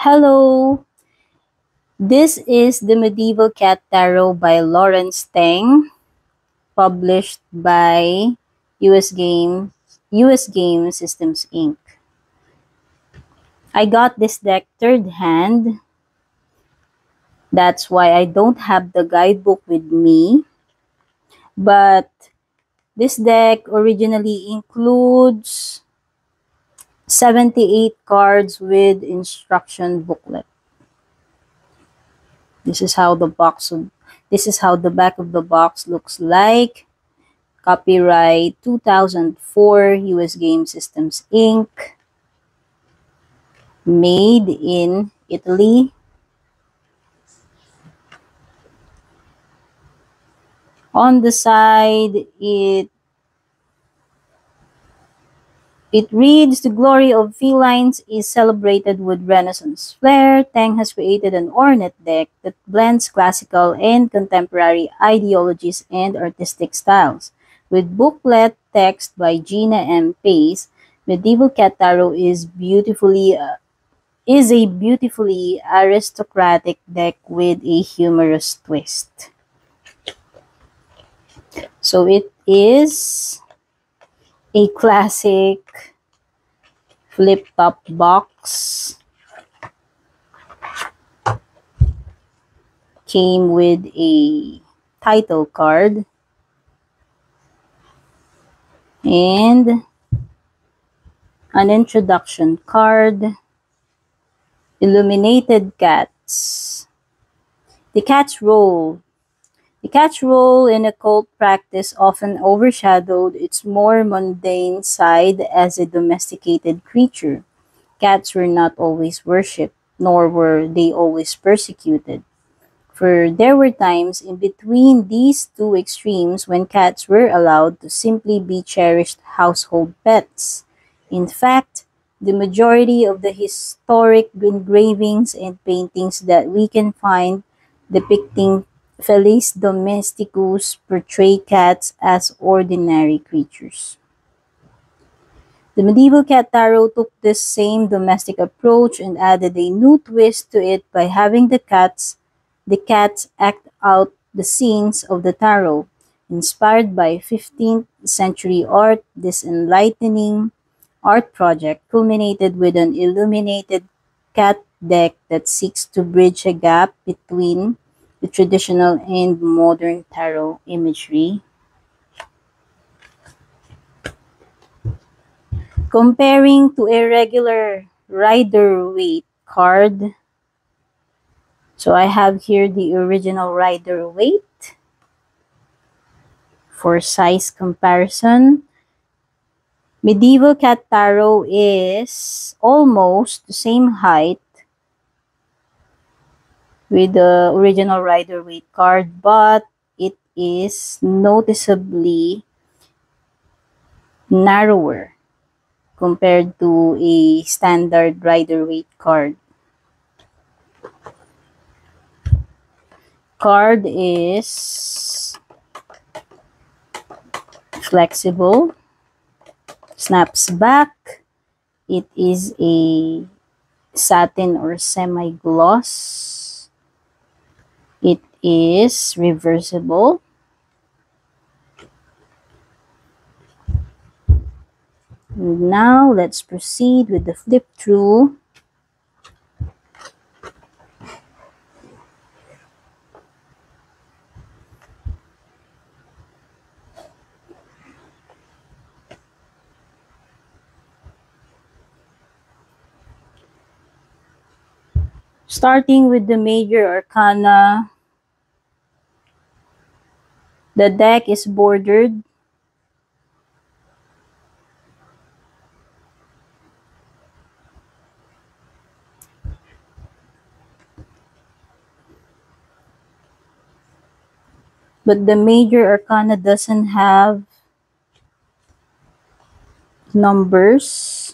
Hello, this is the Medieval Cat Tarot by Lawrence Teng, published by US Game Systems Inc. I got this deck third hand. That's why I don't have the guidebook with me. But this deck originally includes 78 cards with instruction booklet. This is how the back of the box looks like. Copyright 2004 US Game Systems Inc. Made in Italy. On the side, it reads, "The glory of felines is celebrated with Renaissance flair. Tang has created an ornate deck that blends classical and contemporary ideologies and artistic styles. With booklet text by Gina M. Pace, Medieval Cat Tarot is a beautifully aristocratic deck with a humorous twist." So it is a classic flip-top box. Came with a title card and an introduction card. Illuminated cats. The cat's role. The cat's role in occult practice often overshadowed its more mundane side as a domesticated creature. Cats were not always worshipped, nor were they always persecuted. For there were times in between these two extremes when cats were allowed to simply be cherished household pets. In fact, the majority of the historic engravings and paintings that we can find depicting Felis domesticus portray cats as ordinary creatures. The Medieval Cat Tarot took this same domestic approach and added a new twist to it by having the cats act out the scenes of the tarot. Inspired by 15th century art, this enlightening art project culminated with an illuminated cat deck that seeks to bridge a gap between the traditional and modern tarot imagery. Comparing to a regular Rider-Waite card, so I have here the original Rider-Waite for size comparison. Medieval Cat Tarot is almost the same height with the original Rider-Waite card, but it is noticeably narrower compared to a standard Rider-Waite card. Card is flexible, snaps back. It is a satin or semi-gloss. It is reversible. Now, let's proceed with the flip through. Starting with the major arcana, the deck is bordered but the major arcana doesn't have numbers.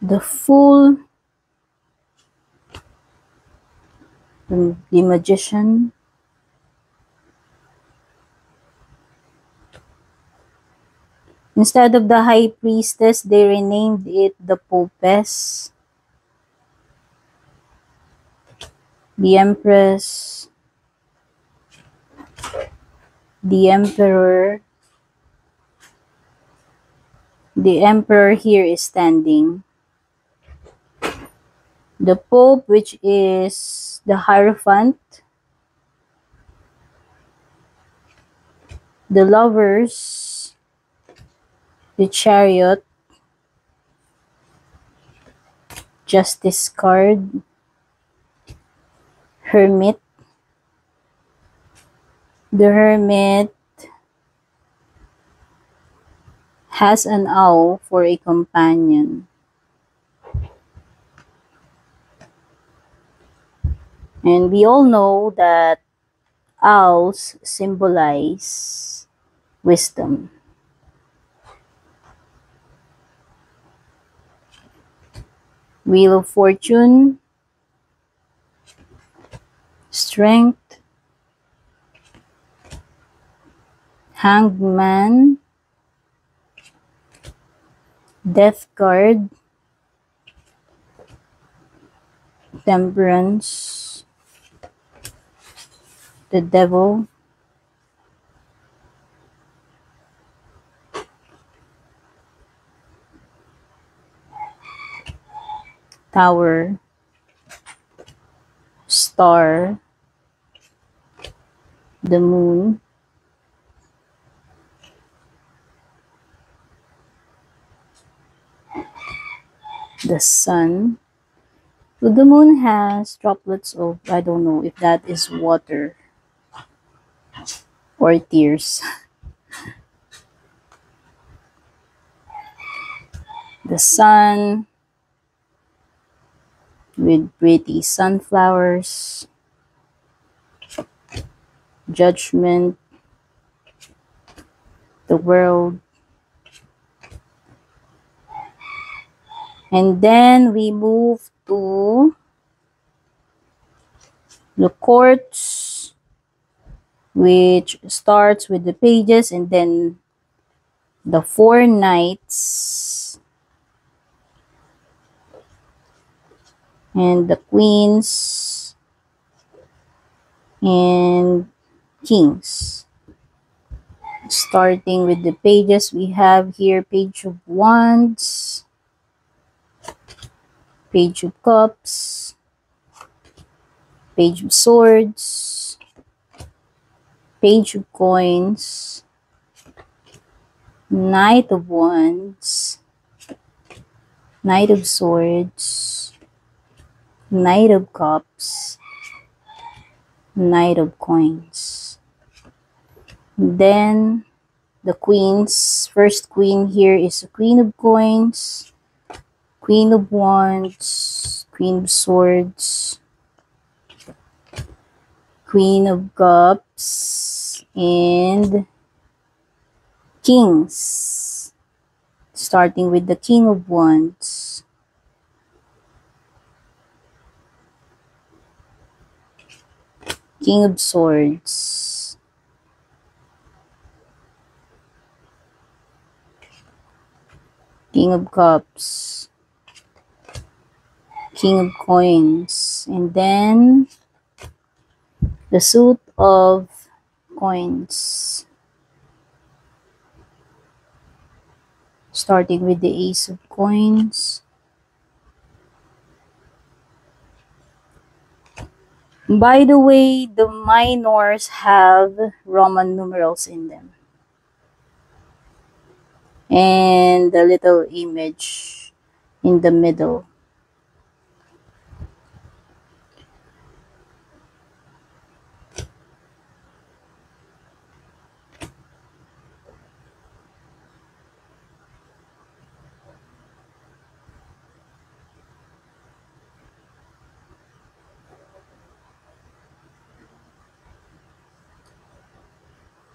The Magician, Instead of the high priestess, they renamed it the popes, the empress, the emperor. The emperor here is standing. The pope, which is the hierophant. The lovers, the chariot, justice card, hermit. The hermit has an owl for a companion. And we all know that owls symbolize wisdom. Wheel of Fortune, strength, Hanged Man, death card, temperance, the devil, tower, star, the moon, the sun. So the moon has droplets of, I don't know if that is water or tears. The sun with pretty sunflowers, judgment, the world. And then we move to the courts, which starts with the pages and then the four knights and the queens and kings. Starting with the pages, we have here Page of Wands, Page of Cups, Page of Swords, Page of Coins, Knight of Wands, Knight of Swords, Knight of Cups, Knight of Coins. Then the queens, first queen here is the Queen of Coins, Queen of Wands, Queen of Swords, Queen of Cups, and Kings. Starting with the King of Wands. King of Swords. King of Cups. King of Coins. And then the suit of coins. Starting with the Ace of Coins. By the way, the minors have Roman numerals in them. And the little image in the middle.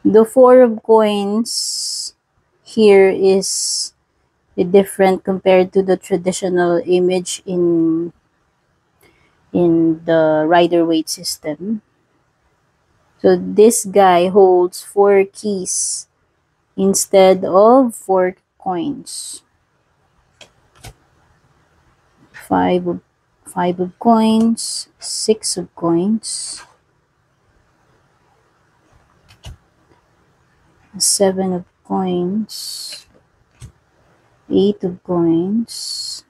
The Four of Coins here is different compared to the traditional image in the Rider-Waite system. So this guy holds 4 keys instead of 4 coins. Five of, five of coins, 6 of coins, 7 of coins, 8 of coins,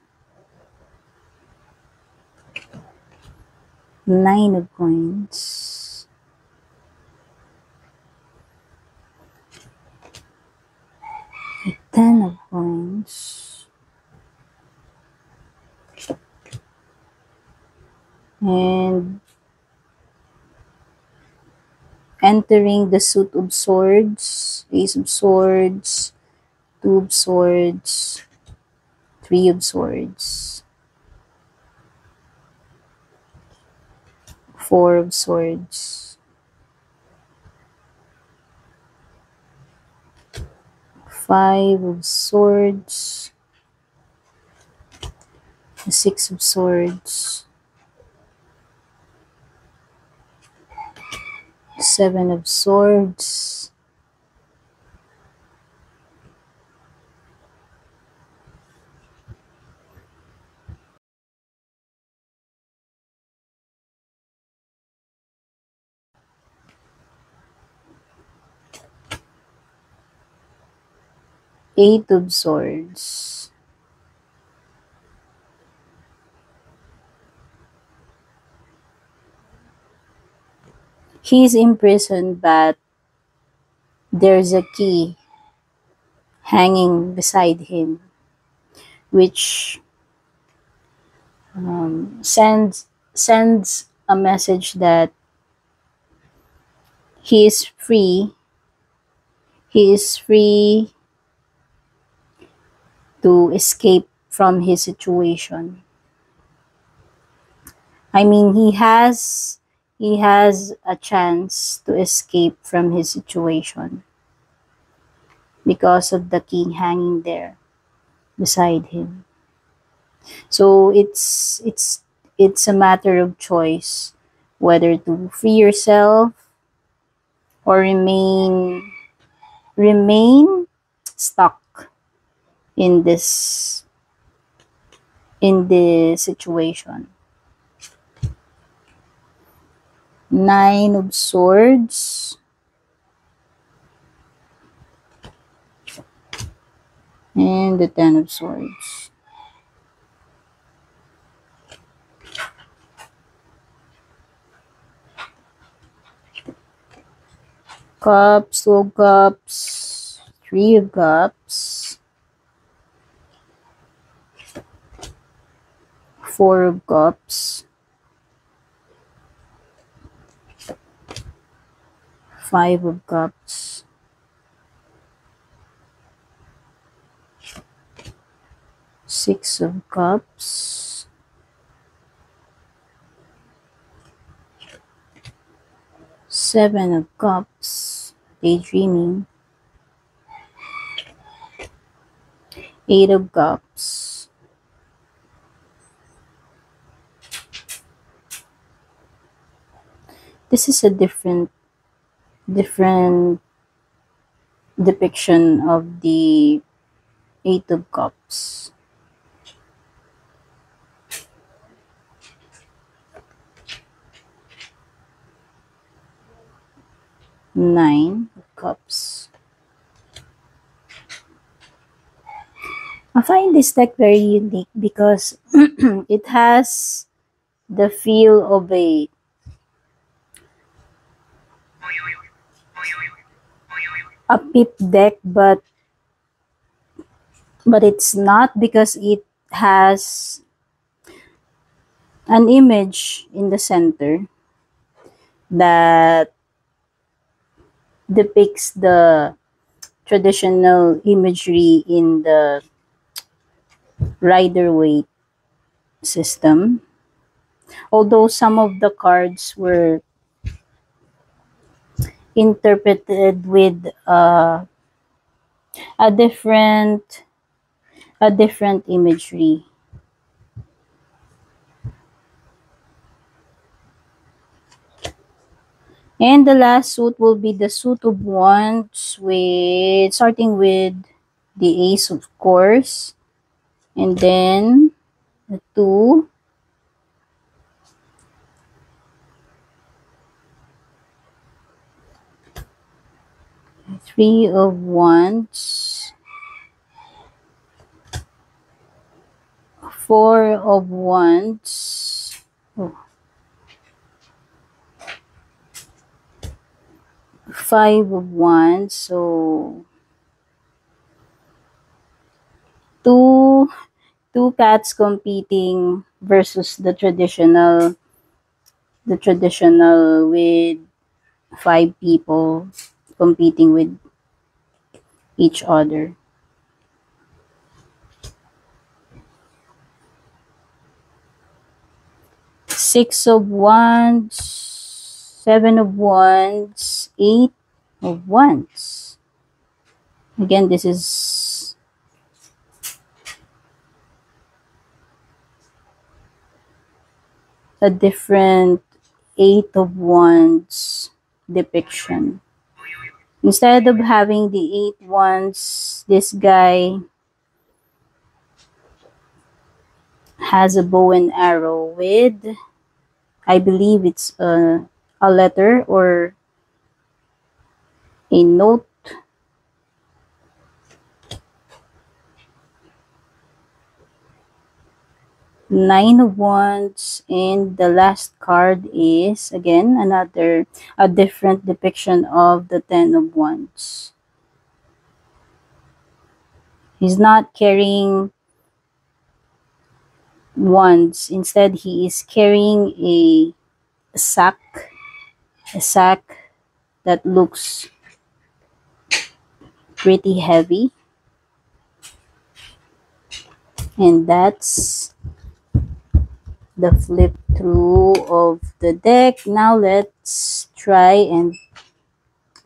9 of coins, 10 of coins, and entering the suit of swords, Ace of Swords, 2 of Swords, 3 of Swords, 4 of Swords, 5 of Swords, 6 of Swords, 7 of Swords, 8 of Swords. He's imprisoned, but there's a key hanging beside him, which sends a message that he is free. He is free to escape from his situation. I mean, he has a chance to escape from his situation because of the king hanging there beside him. So it's a matter of choice whether to free yourself or remain stuck in this situation. 9 of Swords and the 10 of Swords. Cups, 2 of Cups, 3 of Cups, 4 of Cups, 5 of Cups, 6 of Cups, 7 of Cups, daydreaming, 8 of Cups, this is a different depiction of the 8 of Cups. 9 of Cups. I find this deck very unique because it has the feel of a pip deck, but it's not, because it has an image in the center that depicts the traditional imagery in the Rider-Waite system. Although some of the cards were interpreted with a different imagery. And the last suit will be the suit of wands, with starting with the ace, of course, and then the 2, 3 of wands, 4 of wands, oh, 5 of wands. So two two cats competing versus the traditional with 5 people competing with each other. 6 of wands, 7 of wands, 8 of wands. Again, this is a different 8 of wands depiction. Instead of having the 8 wands, this guy has a bow and arrow with, I believe it's a letter or a note. 9 of wands, and the last card is again a different depiction of the 10 of wands. He's not carrying wands, instead he is carrying a sack, a sack that looks pretty heavy. And that's the flip through of the deck. Now let's try and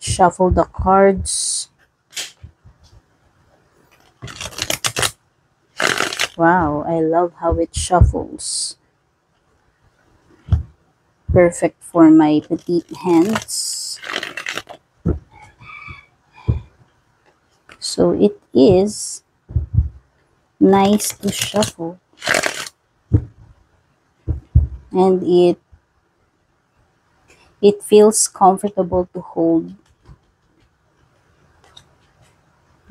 shuffle the cards. Wow, I love how it shuffles. Perfect for my petite hands. So it is nice to shuffle. And it feels comfortable to hold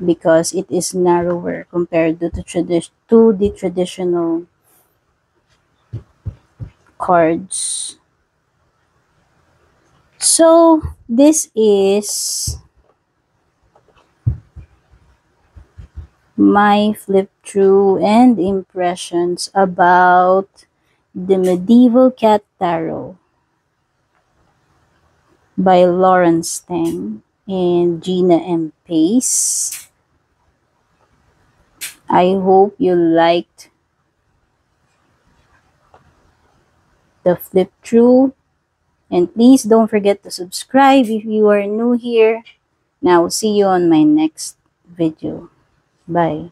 because it is narrower compared to the traditional cards. So this is my flip through and impressions about the Medieval Cat Tarot by Lawrence Tang and Gina M. Pace. I hope you liked the flip through, and please don't forget to subscribe if you are new here. Now, see you on my next video. Bye.